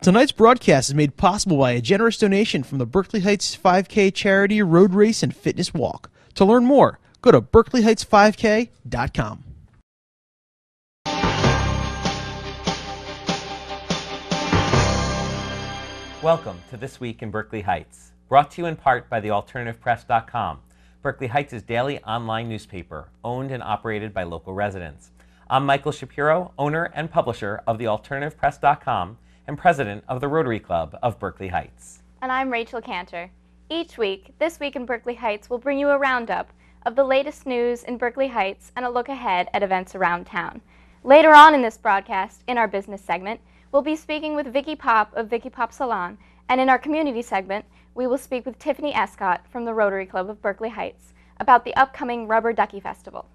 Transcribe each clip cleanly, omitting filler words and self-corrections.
Tonight's broadcast is made possible by a generous donation from the Berkeley Heights 5K charity road race and fitness walk. To learn more, go to berkeleyheightsc5k.com. Welcome to This Week in Berkeley Heights, brought to you in part by thealternativepress.com, Berkeley Heights' daily online newspaper, owned and operated by local residents. I'm Michael Shapiro, owner and publisher of thealternativepress.com and president of the Rotary Club of Berkeley Heights. And I'm Rachel Cantor. Each week, This Week in Berkeley Heights will bring you a roundup of the latest news in Berkeley Heights and a look ahead at events around town. Later on in this broadcast, in our business segment, we'll be speaking with Vicky Pop of Vicky Pop Salon, and in our community segment, we will speak with Tiffany Escott from the Rotary Club of Berkeley Heights about the upcoming Rubber Ducky Festival.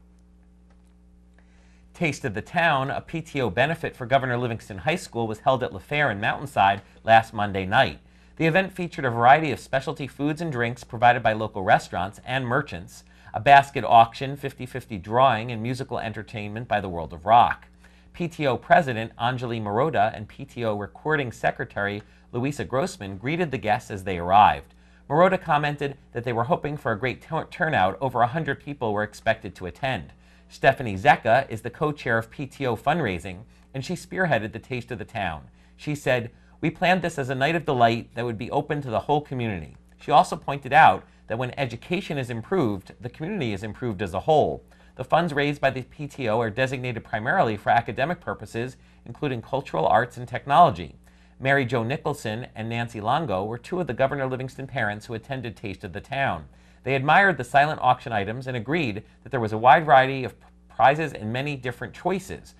Taste of the Town, a PTO benefit for Governor Livingston High School, was held at LaFair in Mountainside last Monday night. The event featured a variety of specialty foods and drinks provided by local restaurants and merchants, a basket auction, 50-50 drawing, and musical entertainment by the World of Rock. PTO President Anjali Maroda and PTO Recording Secretary Louisa Grossman greeted the guests as they arrived. Maroda commented that they were hoping for a great turnout. Over 100 people were expected to attend. Stephanie Zecca is the co-chair of PTO fundraising, and she spearheaded the Taste of the Town. She said, "We planned this as a night of delight that would be open to the whole community." She also pointed out that when education is improved, the community is improved as a whole. The funds raised by the PTO are designated primarily for academic purposes, including cultural arts and technology. Mary Jo Nicholson and Nancy Longo were two of the Governor Livingston parents who attended Taste of the Town. They admired the silent auction items and agreed that there was a wide variety of prizes and many different choices.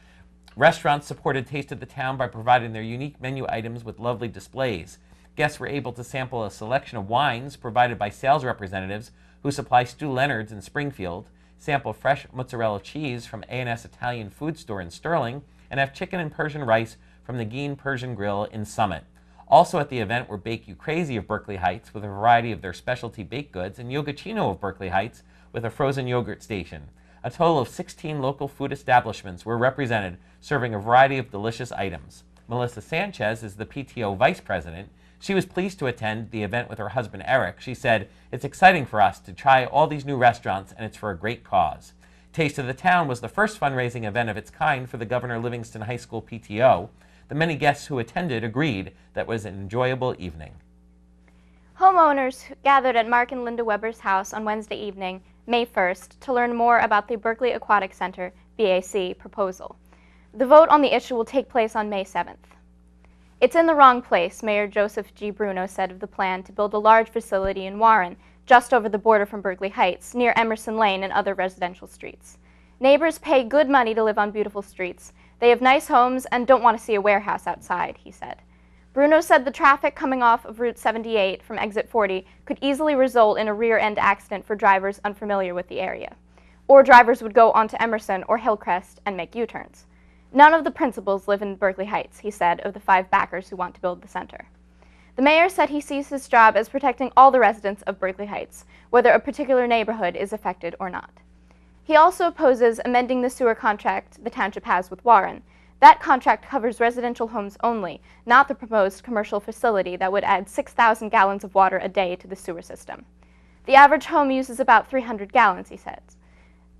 Restaurants supported Taste of the Town by providing their unique menu items with lovely displays. Guests were able to sample a selection of wines provided by sales representatives who supply Stu Leonard's in Springfield, sample fresh mozzarella cheese from A&S Italian Food Store in Sterling, and have chicken and Persian rice from the Geen Persian Grill in Summit. Also at the event were Bake You Crazy of Berkeley Heights with a variety of their specialty baked goods, and Yogachino of Berkeley Heights with a frozen yogurt station. A total of 16 local food establishments were represented, serving a variety of delicious items. Melissa Sanchez is the PTO vice president. She was pleased to attend the event with her husband Eric. She said, "It's exciting for us to try all these new restaurants, and it's for a great cause." Taste of the Town was the first fundraising event of its kind for the Governor Livingston High School PTO. The many guests who attended agreed that it was an enjoyable evening. Homeowners gathered at Mark and Linda Weber's house on Wednesday evening, May 1st, to learn more about the Berkeley Aquatic Center, BAC, proposal. The vote on the issue will take place on May 7th. "It's in the wrong place," Mayor Joseph G. Bruno said of the plan to build a large facility in Warren, just over the border from Berkeley Heights, near Emerson Lane and other residential streets. "Neighbors pay good money to live on beautiful streets. They have nice homes and don't want to see a warehouse outside," he said. Bruno said the traffic coming off of Route 78 from Exit 40 could easily result in a rear-end accident for drivers unfamiliar with the area. Or drivers would go onto Emerson or Hillcrest and make U-turns. "None of the principals live in Berkeley Heights," he said of the 5 backers who want to build the center. The mayor said he sees his job as protecting all the residents of Berkeley Heights, whether a particular neighborhood is affected or not. He also opposes amending the sewer contract the township has with Warren. That contract covers residential homes only, not the proposed commercial facility that would add 6,000 gallons of water a day to the sewer system. "The average home uses about 300 gallons, he said.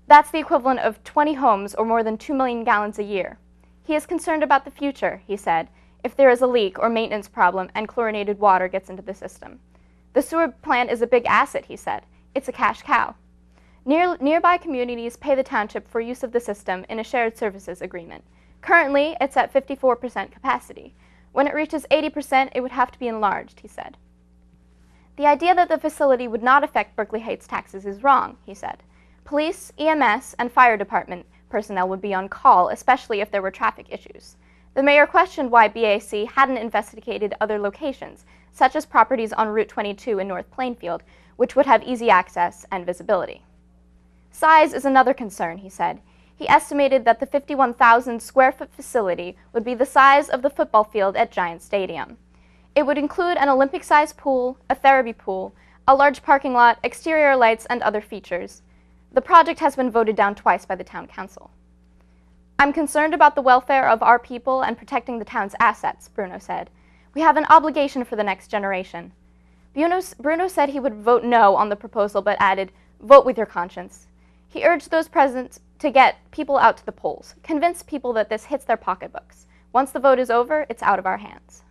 That's the equivalent of 20 homes or more than 2 million gallons a year. He is concerned about the future, he said, if there is a leak or maintenance problem and chlorinated water gets into the system. "The sewer plant is a big asset," he said. "It's a cash cow." Nearby communities pay the township for use of the system in a shared services agreement. Currently, it's at 54% capacity. When it reaches 80%, it would have to be enlarged, he said. "The idea that the facility would not affect Berkeley Heights taxes is wrong," he said. "Police, EMS, and fire department personnel would be on call, especially if there were traffic issues." The mayor questioned why BAC hadn't investigated other locations, such as properties on Route 22 in North Plainfield, which would have easy access and visibility. "Size is another concern," he said. He estimated that the 51,000 square foot facility would be the size of the football field at Giant Stadium. It would include an Olympic-sized pool, a therapy pool, a large parking lot, exterior lights, and other features. The project has been voted down twice by the town council. "I'm concerned about the welfare of our people and protecting the town's assets," Bruno said. We have an obligation for the next generation. Bruno said he would vote no on the proposal, but added, "Vote with your conscience." He urged those present to get people out to the polls, convince people that this hits their pocketbooks. Once the vote is over, it's out of our hands.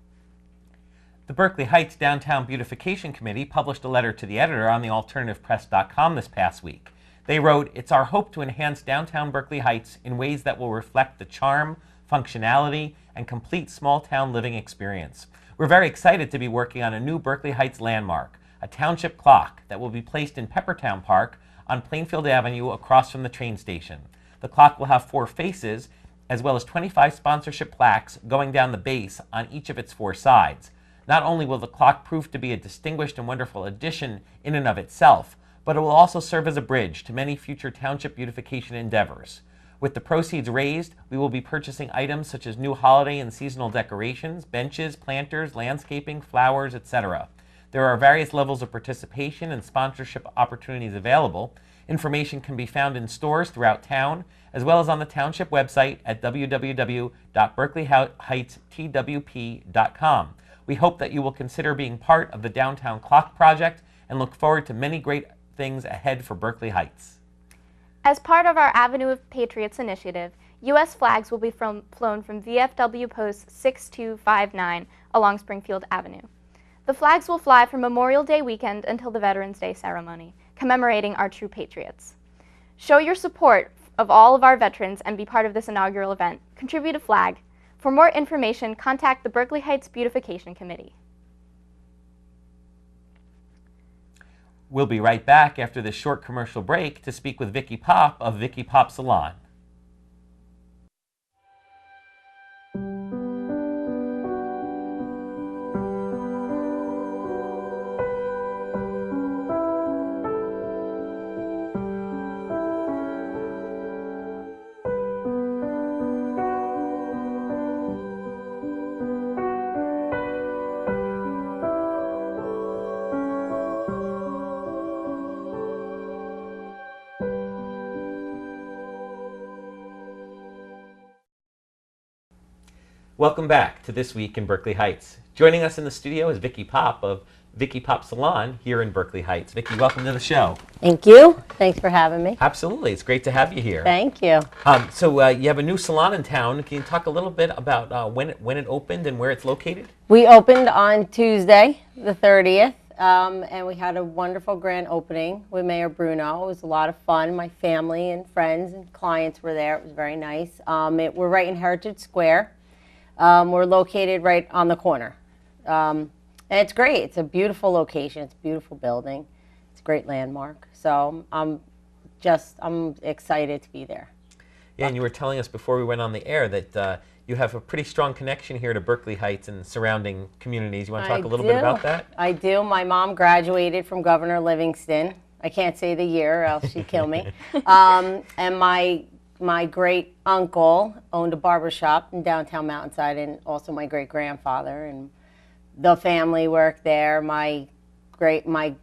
The Berkeley Heights Downtown Beautification Committee published a letter to the editor on thealternativepress.com this past week. They wrote, "It's our hope to enhance downtown Berkeley Heights in ways that will reflect the charm, functionality, and complete small-town living experience. We're very excited to be working on a new Berkeley Heights landmark, a township clock that will be placed in Peppertown Park on Plainfield Avenue across from the train station. The clock will have 4 faces, as well as 25 sponsorship plaques going down the base on each of its 4 sides. Not only will the clock prove to be a distinguished and wonderful addition in and of itself, but it will also serve as a bridge to many future township beautification endeavors. With the proceeds raised, we will be purchasing items such as new holiday and seasonal decorations, benches, planters, landscaping, flowers, etc. There are various levels of participation and sponsorship opportunities available. Information can be found in stores throughout town, as well as on the township website at www.berkeleyheightstwp.com. We hope that you will consider being part of the Downtown Clock Project and look forward to many great things ahead for Berkeley Heights." As part of our Avenue of Patriots initiative, U.S. flags will be flown from VFW Post 6259 along Springfield Avenue. The flags will fly from Memorial Day weekend until the Veterans Day ceremony, commemorating our true patriots. Show your support of all of our veterans and be part of this inaugural event. Contribute a flag. For more information, contact the Berkeley Heights Beautification Committee. We'll be right back after this short commercial break to speak with Vicky Pop of Vicky Pop Salon. Welcome back to This Week in Berkeley Heights. Joining us in the studio is Vicky Pop of Vicky Pop Salon here in Berkeley Heights. Vicky, welcome to the show. Thank you. Thanks for having me. Absolutely. It's great to have you here. Thank you. So you have a new salon in town. Can you talk a little bit about when it opened and where it's located? We opened on Tuesday, the 30th, and we had a wonderful grand opening with Mayor Bruno. It was a lot of fun. My family and friends and clients were there. It was very nice. We're right in Heritage Square. We're located right on the corner. And it's great. It's a beautiful location. It's a beautiful building. It's a great landmark. So I'm excited to be there. Yeah, and you were telling us before we went on the air that you have a pretty strong connection here to Berkeley Heights and surrounding communities. You want to talk a little bit about that? I do. My mom graduated from Governor Livingston. I can't say the year or else she'd kill me. And my great uncle owned a barbershop in downtown Mountainside, and also my great grandfather, and the family worked there. My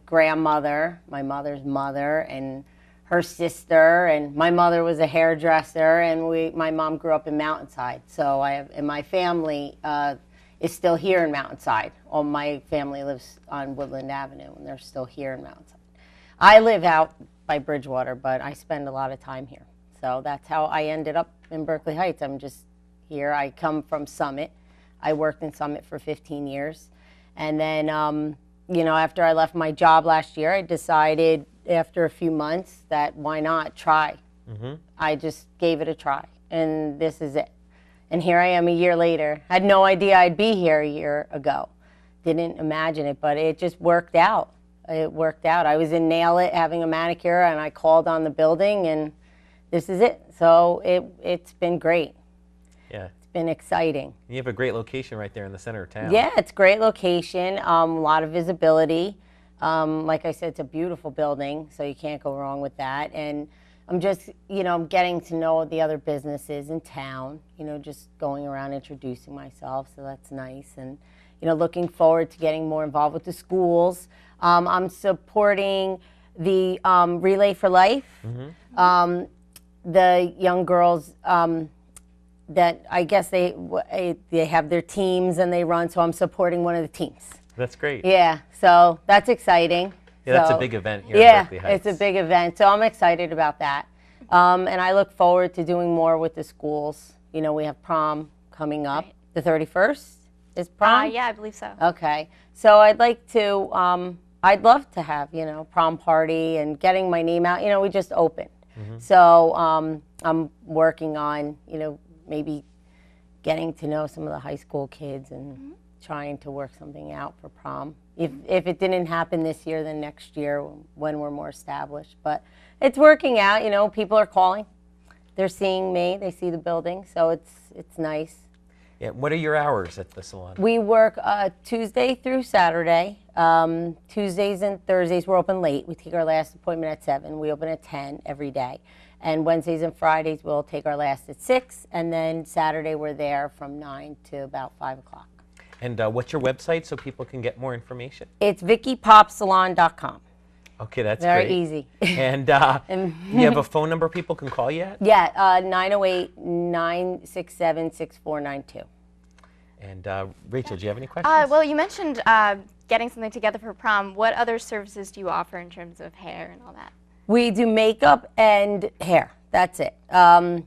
grandmother, my mother's mother, and her sister, and my mother was a hairdresser, and my mom grew up in Mountainside. So and my family is still here in Mountainside. All my family lives on Woodland Avenue, and they're still here in Mountainside. I live out by Bridgewater, but I spend a lot of time here. So that's how I ended up in Berkeley Heights. I'm just here. I come from Summit. I worked in Summit for 15 years. And then, after I left my job last year, I decided after a few months that why not try. Mm-hmm. I just gave it a try. And this is it. And here I am a year later. Had no idea I'd be here a year ago. Didn't imagine it, but it just worked out. It worked out. I was in Nail It having a manicure, and I called on the building, and this is it. So it's been great. Yeah. It's been exciting. You have a great location right there in the center of town. Yeah, it's a great location. A lot of visibility. Like I said, it's a beautiful building, so you can't go wrong with that. And I'm just, I'm getting to know the other businesses in town, just going around introducing myself, so that's nice. And, looking forward to getting more involved with the schools. I'm supporting the Relay for Life. Mm-hmm. The young girls that I guess they have their teams and they run, so I'm supporting one of the teams. That's great. Yeah, so that's exciting. Yeah, that's a big event here in Berkeley Heights. It's a big event, so I'm excited about that. And I look forward to doing more with the schools. You know, we have prom coming up. Right. The 31st is prom? Yeah, I believe so. Okay, so I'd like to, I'd love to have, you know, prom party and getting my name out. You know, we just opened. So I'm working on, you know, maybe getting to know some of the high school kids and trying to work something out for prom. If it didn't happen this year, then next year when we're more established. But it's working out, you know, people are calling. They're seeing me, they see the building, so it's nice. Yeah, what are your hours at the salon? We work Tuesday through Saturday. Tuesdays and Thursdays we're open late. We take our last appointment at 7. We open at 10 every day. And Wednesdays and Fridays we'll take our last at 6. And then Saturday we're there from 9 to about 5 o'clock. And what's your website so people can get more information? It's VickyPopSalon.com. Okay, that's Very great. easy. And you have a phone number people can call you at? Yeah, 908-967-6492. And Rachel, do you have any questions? Well, you mentioned getting something together for prom. What other services do you offer in terms of hair and all that? We do makeup and hair. That's it. I'm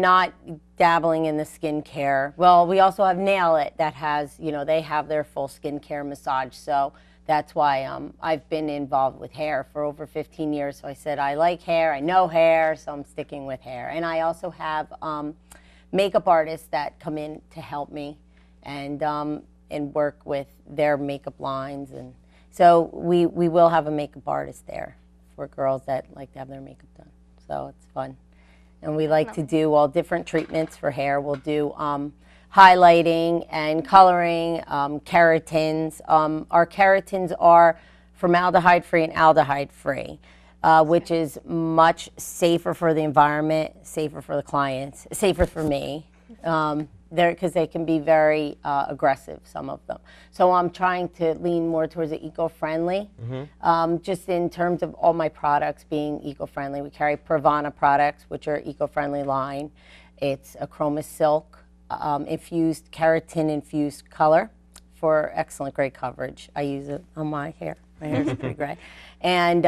not dabbling in the skincare. Well, we also have Nail It that has, you know, they have their full skincare massage. So that's why I've been involved with hair for over 15 years. So I said, I like hair, I know hair, so I'm sticking with hair. And I also have makeup artists that come in to help me and work with their makeup lines. And so we will have a makeup artist there for girls that like to have their makeup done. So it's fun. And we like to do all different treatments for hair. We'll do highlighting and coloring, keratins. Our keratins are formaldehyde-free and aldehyde-free, which is much safer for the environment, safer for the clients, safer for me, because they can be very aggressive, some of them. So I'm trying to lean more towards the eco-friendly, just in terms of all my products being eco-friendly. We carry Pravana products, which are eco-friendly line. It's a chroma silk infused, keratin-infused color for excellent gray coverage. I use it on my hair. My hair is pretty gray. And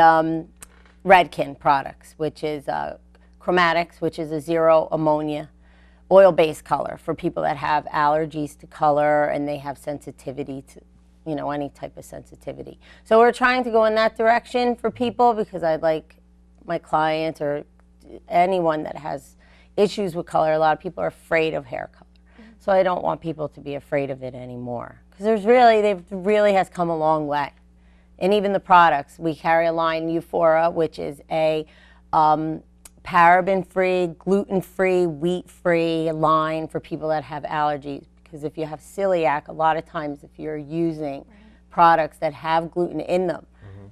Redken products, which is Chromatics, which is a zero ammonia oil-based color for people that have allergies to color and they have sensitivity to, you know, any type of sensitivity. So we're trying to go in that direction for people because I'd like my clients or anyone that has issues with color. A lot of people are afraid of hair color. So I don't want people to be afraid of it anymore because it really has come a long way. And even the products, we carry a line, Euphora, which is a paraben-free, gluten-free, wheat-free line for people that have allergies. Because if you have celiac, a lot of times if you're using products that have gluten in them,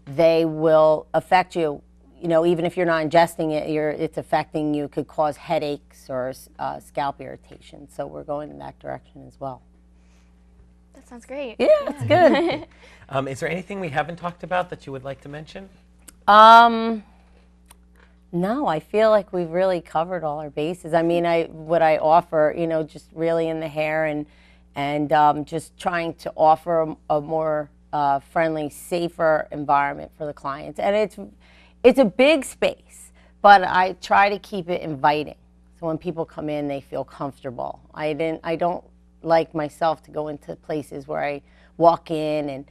they will affect you. You know, even if you're not ingesting it, it's affecting you. It could cause headaches or scalp irritation. So we're going in that direction as well. That sounds great. Yeah, it's good. Is there anything we haven't talked about that you would like to mention? No, I feel like we've really covered all our bases. I mean, what I offer, you know, just really in the hair and just trying to offer a more friendly, safer environment for the clients. And it's a big space, but I try to keep it inviting. So when people come in, they feel comfortable. I don't like myself to go into places where I walk in and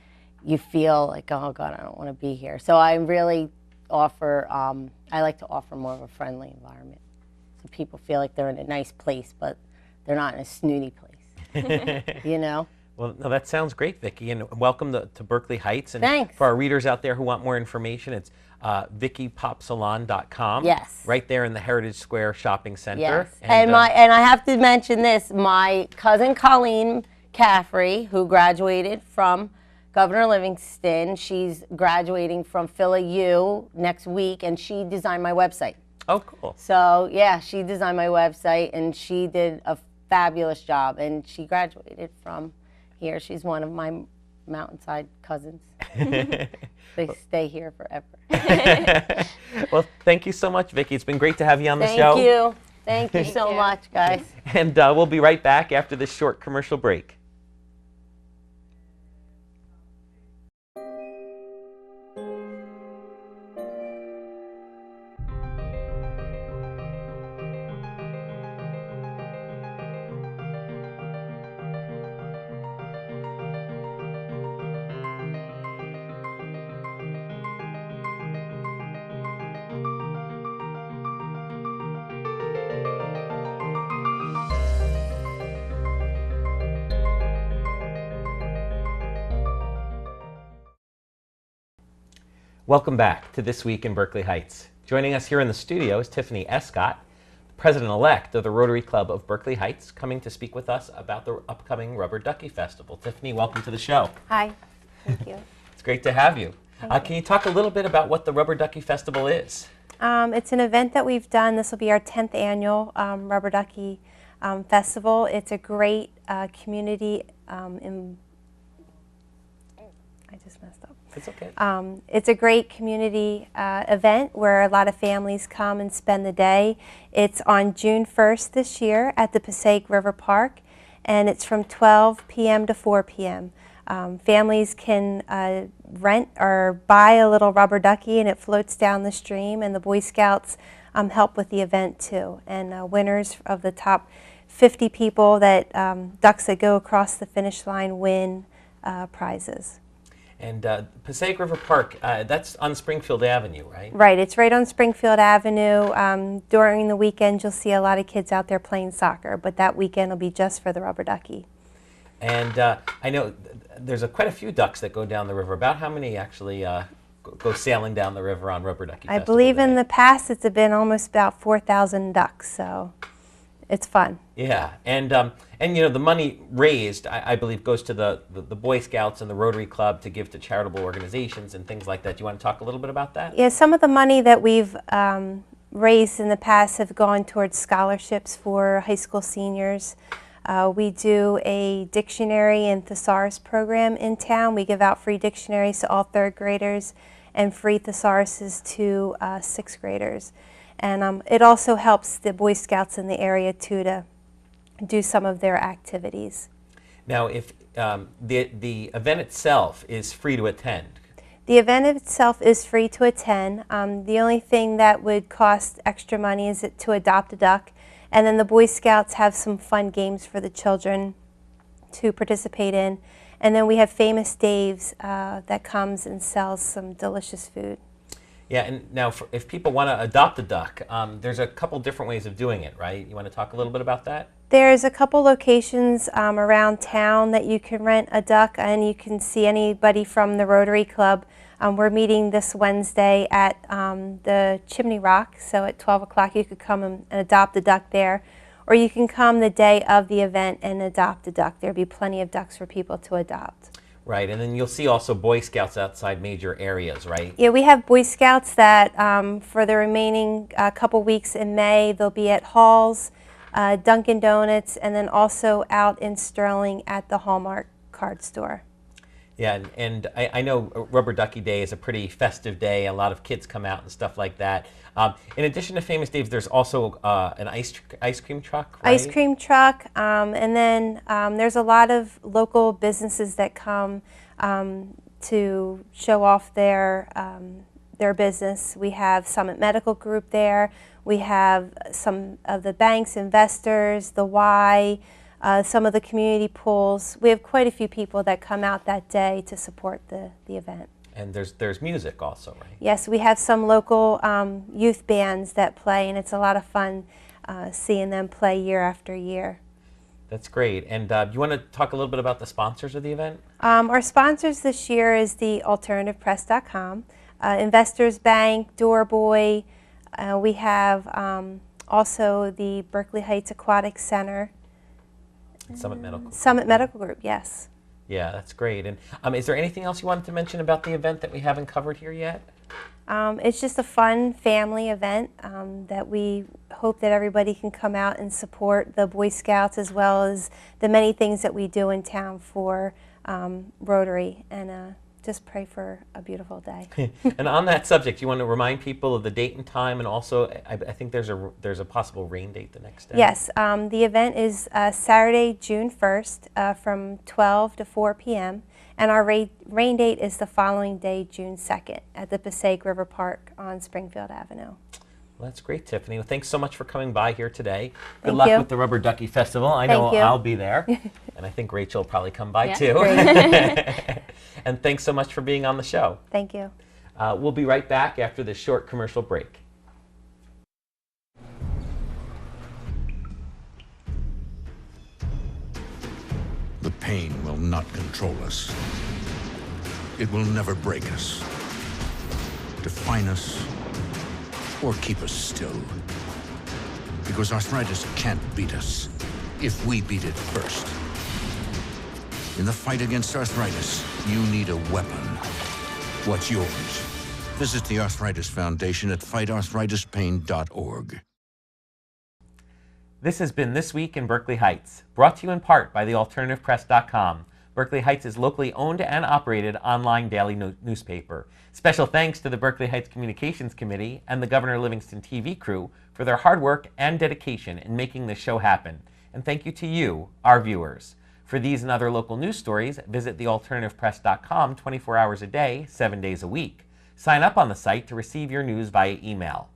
you feel like, oh God, I don't want to be here. So I really offer, I like to offer more of a friendly environment. So people feel like they're in a nice place, but they're not in a snooty place, you know? Well, no, that sounds great, Vicki, and welcome to Berkeley Heights. And thanks. For our readers out there who want more information, it's VickyPopSalon.com. Yes. Right there in the Heritage Square Shopping Center. Yes. And I have to mention this, my cousin Colleen Caffrey, who graduated from Governor Livingston, she's graduating from PhilaU next week, and she designed my website. Oh, cool. So, yeah, she designed my website, and she did a fabulous job, and she graduated from here. She's one of my mountainside cousins. They stay here forever. Well, thank you so much, Vicki. It's been great to have you on the show. Thank you. Thank you so much, guys. And we'll be right back after this short commercial break. Welcome back to This Week in Berkeley Heights. Joining us here in the studio is Tiffany Escott, President-elect of the Rotary Club of Berkeley Heights, coming to speak with us about the upcoming Rubber Ducky Festival. Tiffany, welcome to the show. Hi, thank you. It's great to have you. Can you talk a little bit about what the Rubber Ducky Festival is? It's an event that we've done. This will be our 10th annual Rubber Ducky Festival. It's a great community I just messed up. It's okay. It's a great community event where a lot of families come and spend the day. It's on June 1st this year at the Passaic River Park, and it's from 12 p.m. to 4 p.m. Families can rent or buy a little rubber ducky, and it floats down the stream, and the Boy Scouts help with the event too. And winners of the top 50 people that ducks that go across the finish line win prizes. And Passaic River Park, that's on Springfield Avenue, right? Right, it's right on Springfield Avenue. During the weekend, you'll see a lot of kids out there playing soccer, but that weekend will be just for the rubber ducky. And I know there's quite a few ducks that go down the river. About how many actually go sailing down the river on Rubber Ducky Festival I believe Day? in the past it's been almost about 4,000 ducks, so it's fun. Yeah, and you know, the money raised, I believe, goes to the Boy Scouts and the Rotary Club to give to charitable organizations and things like that. Do you want to talk a little bit about that? Yeah, some of the money that we've raised in the past have gone towards scholarships for high school seniors. We do a dictionary and thesaurus program in town. We give out free dictionaries to all third graders and free thesauruses to sixth graders. And it also helps the Boy Scouts in the area too to do some of their activities. Now, if the event itself is free to attend. The event itself is free to attend. The only thing that would cost extra money is to adopt a duck. And then the Boy Scouts have some fun games for the children to participate in. And then we have Famous Dave's that comes and sells some delicious food. Yeah, and now if people want to adopt a duck, there's a couple different ways of doing it, right? You want to talk a little bit about that? There's a couple locations around town that you can rent a duck, and you can see anybody from the Rotary Club. We're meeting this Wednesday at the Chimney Rock, so at 12 o'clock you could come and adopt a duck there. Or you can come the day of the event and adopt a duck. There'll be plenty of ducks for people to adopt. Right, and then you'll see also Boy Scouts outside major areas, right? Yeah, we have Boy Scouts that for the remaining couple weeks in May, they'll be at Halls, Dunkin' Donuts, and then also out in Sterling at the Hallmark card store. Yeah, and I know Rubber Ducky Day is a pretty festive day. A lot of kids come out and stuff like that. In addition to Famous Dave's, there's also an ice cream truck, right? Ice cream truck, and then there's a lot of local businesses that come to show off their business. We have Summit Medical Group there. We have some of the banks, investors, the Y, some of the community pools. We have quite a few people that come out that day to support the event. And there's music also, right? Yes, we have some local youth bands that play, and it's a lot of fun seeing them play year after year. That's great. And you want to talk a little bit about the sponsors of the event? Our sponsors this year is the alternativepress.com, Investors Bank, Doorboy. We have also the Berkeley Heights Aquatic Center. Summit Medical Group. Summit Medical Group, yes. Yeah, that's great. And is there anything else you wanted to mention about the event that we haven't covered here yet? It's just a fun family event that we hope that everybody can come out and support the Boy Scouts as well as the many things that we do in town for Rotary. And just pray for a beautiful day. And on that subject, you want to remind people of the date and time, and also I think there's a possible rain date the next day. Yes, the event is Saturday, June 1st from 12 to 4 p.m. And our rain date is the following day, June 2nd, at the Passaic River Park on Springfield Avenue. Well, that's great, Tiffany. Well, thanks so much for coming by here today. Good Thank luck you. with the Rubber Ducky Festival. I know Thank you. I'll be there. And I think Rachel will probably come by Yeah. too. Great. And thanks so much for being on the show. Thank you. We'll be right back after this short commercial break. The pain will not control us. It will never break us, define us, or keep us still. Because arthritis can't beat us if we beat it first. In the fight against arthritis, you need a weapon. What's yours? Visit the Arthritis Foundation at fightarthritispain.org. This has been This Week in Berkeley Heights, brought to you in part by thealternativepress.com. Berkeley Heights is locally owned and operated online daily newspaper. Special thanks to the Berkeley Heights Communications Committee and the Governor Livingston TV crew for their hard work and dedication in making this show happen. And thank you to you, our viewers. For these and other local news stories, visit thealternativepress.com 24 hours a day, 7 days a week. Sign up on the site to receive your news via email.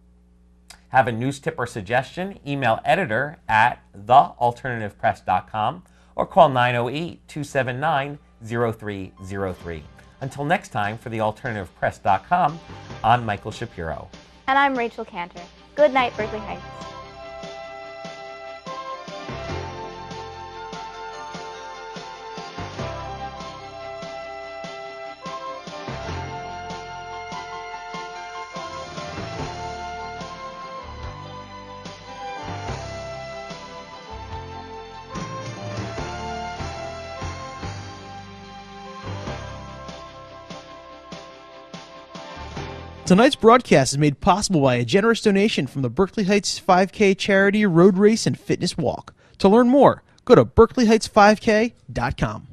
Have a news tip or suggestion? Email editor at thealternativepress.com or call 908-279-0303. Until next time, for thealternativepress.com, I'm Michael Shapiro. And I'm Rachel Cantor. Good night, Berkeley Heights. Tonight's broadcast is made possible by a generous donation from the Berkeley Heights 5K charity road race and fitness walk. To learn more, go to berkeleyheightsfivek.com.